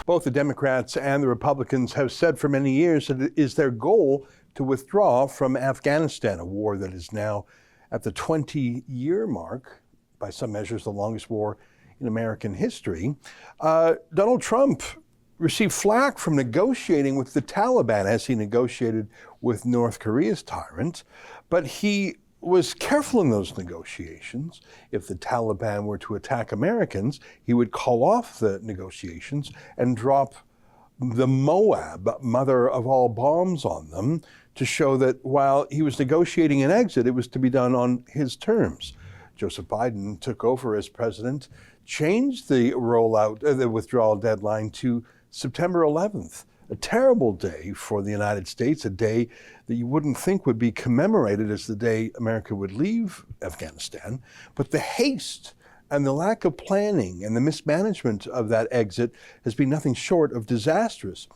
Both the Democrats and the Republicans have said for many years that it is their goal to withdraw from Afghanistan, a war that is now at the 20-year mark, by some measures the longest war in American history. Donald Trump received flack from negotiating with the Taliban as he negotiated with North Korea's tyrant, but he was careful in those negotiations. If the Taliban were to attack Americans, he would call off the negotiations and drop the Moab, mother of all bombs, on them to show that while he was negotiating an exit, it was to be done on his terms. Joseph Biden took over as president, changed the the withdrawal deadline to September 11th. A terrible day for the United States, a day that you wouldn't think would be commemorated as the day America would leave Afghanistan. But the haste and the lack of planning and the mismanagement of that exit has been nothing short of disastrous.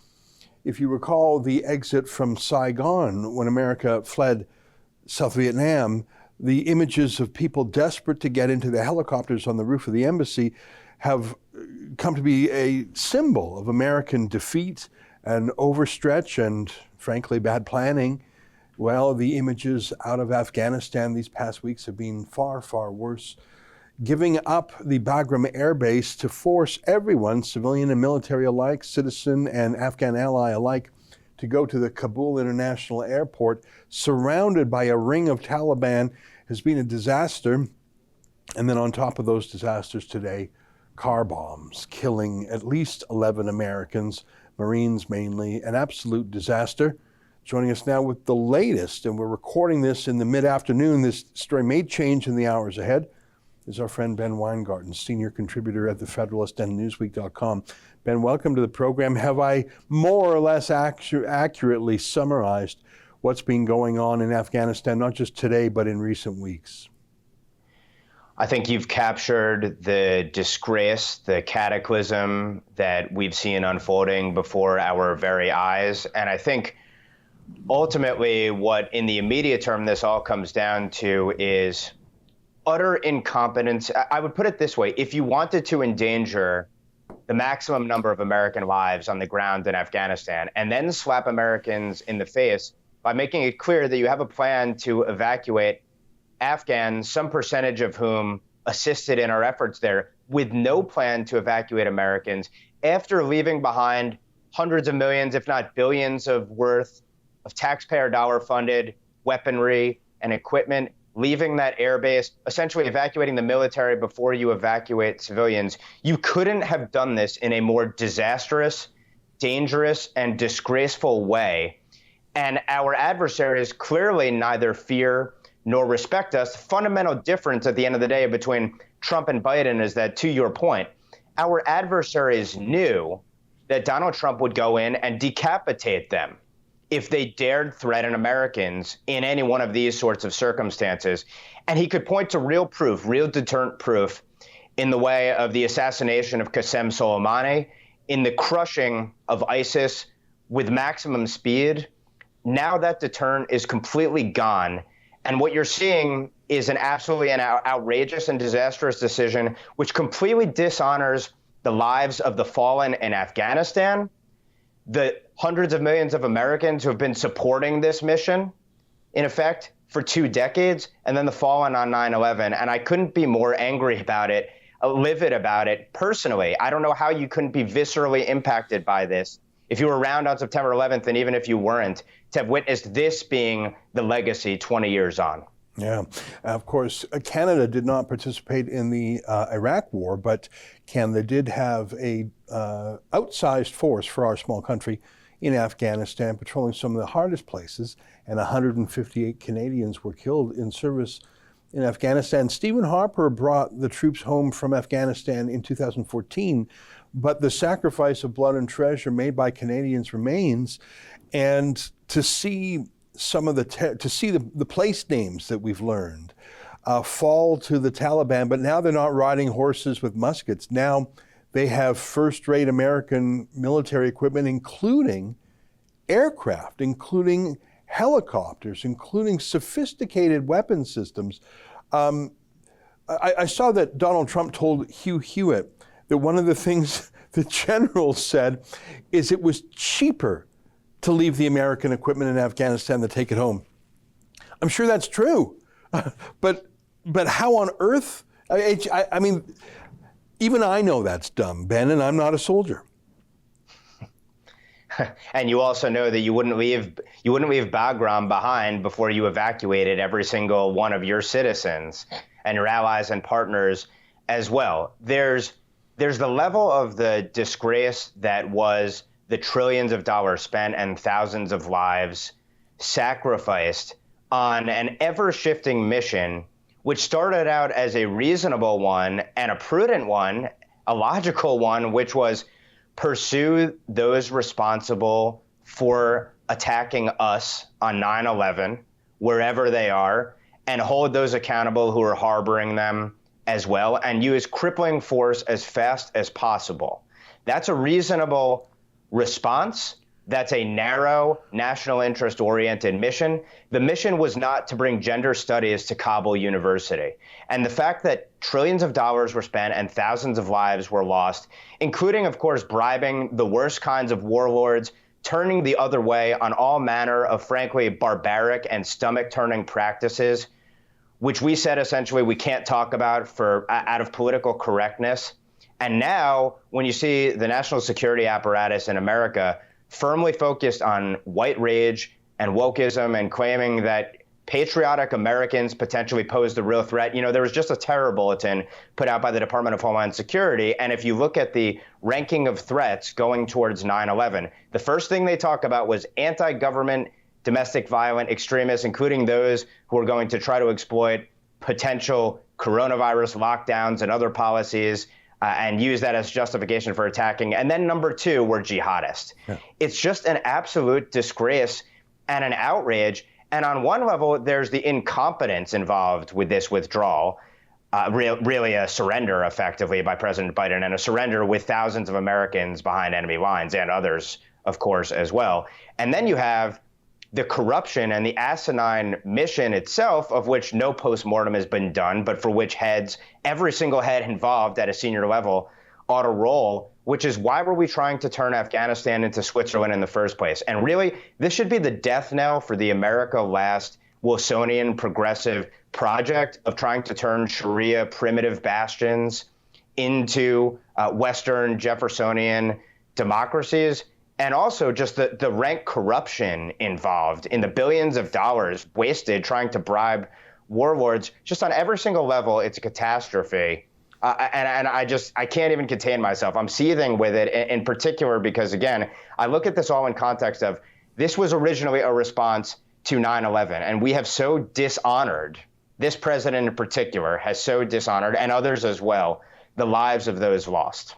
If you recall the exit from Saigon when America fled South Vietnam, the images of people desperate to get into the helicopters on the roof of the embassy have come to be a symbol of American defeat and overstretch and, frankly, bad planning. Well, the images out of Afghanistan these past weeks have been far, far worse. Giving up the Bagram Air Base to force everyone, civilian and military alike, citizen and Afghan ally alike, to go to the Kabul International Airport, surrounded by a ring of Taliban, has been a disaster. And then on top of those disasters today, car bombs, killing at least 11 Americans, Marines mainly, an absolute disaster. Joining us now with the latest, and we're recording this in the mid-afternoon, this story may change in the hours ahead, is our friend Ben Weingarten, senior contributor at The Federalist and Newsweek.com. Ben, welcome to the program. Have I more or less accurately summarized what's been going on in Afghanistan, not just today, but in recent weeks? I think you've captured the disgrace, the cataclysm that we've seen unfolding before our very eyes. And I think ultimately what in the immediate term this all comes down to is utter incompetence. I would put it this way. If you wanted to endanger the maximum number of American lives on the ground in Afghanistan and then slap Americans in the face by making it clear that you have a plan to evacuate Afghans, some percentage of whom assisted in our efforts there, with no plan to evacuate Americans, after leaving behind hundreds of millions, if not billions of worth of taxpayer dollar funded weaponry and equipment, leaving that airbase, essentially evacuating the military before you evacuate civilians. You couldn't have done this in a more disastrous, dangerous, and disgraceful way. And our adversaries clearly neither fear nor respect us. The fundamental difference at the end of the day between Trump and Biden is that, to your point, our adversaries knew that Donald Trump would go in and decapitate them if they dared threaten Americans in any one of these sorts of circumstances. And he could point to real proof, real deterrent proof, in the way of the assassination of Qasem Soleimani, in the crushing of ISIS with maximum speed. Now that deterrent is completely gone. And what you're seeing is an absolutely outrageous and disastrous decision, which completely dishonors the lives of the fallen in Afghanistan, the hundreds of millions of Americans who have been supporting this mission, in effect, for 2 decades, and then the fallen on 9/11. And I couldn't be more angry about it, livid about it personally. I don't know how you couldn't be viscerally impacted by this if you were around on September 11th, and even if you weren't, to have witnessed this being the legacy 20 years on. Yeah, of course, Canada did not participate in the Iraq war, but Canada did have a outsized force for our small country in Afghanistan, patrolling some of the hardest places, and 158 Canadians were killed in service in Afghanistan. Stephen Harper brought the troops home from Afghanistan in 2014, but the sacrifice of blood and treasure made by Canadians remains. And to see some of the place names that we've learned fall to the Taliban, but now they're not riding horses with muskets. Now they have first-rate American military equipment, including aircraft, including helicopters, including sophisticated weapon systems. I saw that Donald Trump told Hugh Hewitt that one of the things the general said is it was cheaper to leave the American equipment in Afghanistan than take it home. I'm sure that's true, but how on earth? I mean, even I know that's dumb, Ben, and I'm not a soldier. And you also know that you wouldn't leave Bagram behind before you evacuated every single one of your citizens and your allies and partners as well. There's the level of the disgrace that was the trillions of dollars spent and thousands of lives sacrificed on an ever-shifting mission, which started out as a reasonable one and a prudent one, a logical one, which was pursue those responsible for attacking us on 9/11, wherever they are, and hold those accountable who are harboring them as well, and use crippling force as fast as possible. That's a reasonable response. That's a narrow, national interest-oriented mission. The mission was not to bring gender studies to Kabul University. And the fact that trillions of dollars were spent and thousands of lives were lost, including, of course, bribing the worst kinds of warlords, turning the other way on all manner of, frankly, barbaric and stomach-turning practices, which we said essentially we can't talk about out of political correctness. And now, when you see the national security apparatus in America firmly focused on white rage and wokeism and claiming that patriotic Americans potentially pose the real threat. You know, there was just a terror bulletin put out by the Department of Homeland Security. And if you look at the ranking of threats going towards 9/11, the first thing they talk about was anti-government domestic violent extremists, including those who are going to try to exploit potential coronavirus lockdowns and other policies and use that as justification for attacking. And then number two, were jihadists. Yeah. It's just an absolute disgrace and an outrage. And on one level, there's the incompetence involved with this withdrawal, really a surrender effectively by President Biden, and a surrender with thousands of Americans behind enemy lines and others, of course, as well. And then you have the corruption and the asinine mission itself, of which no postmortem has been done, but for which every single head involved at a senior level ought to roll, which is why were we trying to turn Afghanistan into Switzerland in the first place? And really, this should be the death knell for the America Last Wilsonian progressive project of trying to turn Sharia primitive bastions into Western Jeffersonian democracies. And also just the rank corruption involved in the billions of dollars wasted trying to bribe warlords. Just on every single level, it's a catastrophe. And I can't even contain myself. I'm seething with it in particular because, again, I look at this all in context of this was originally a response to 9/11. And we have so dishonored, this president in particular has so dishonored, and others as well, the lives of those lost.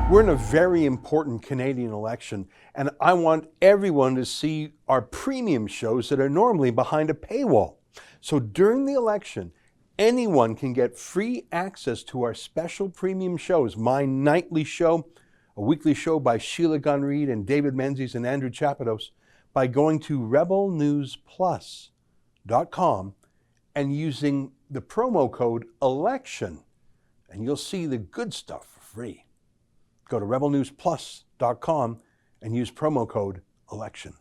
We're in a very important Canadian election, and I want everyone to see our premium shows that are normally behind a paywall. So during the election, anyone can get free access to our special premium shows, my nightly show, a weekly show by Sheila Gunn Reid and David Menzies and Andrew Chapados, by going to rebelnewsplus.com and using the promo code ELECTION, and you'll see the good stuff for free. Go to rebelnewsplus.com and use promo code ELECTION.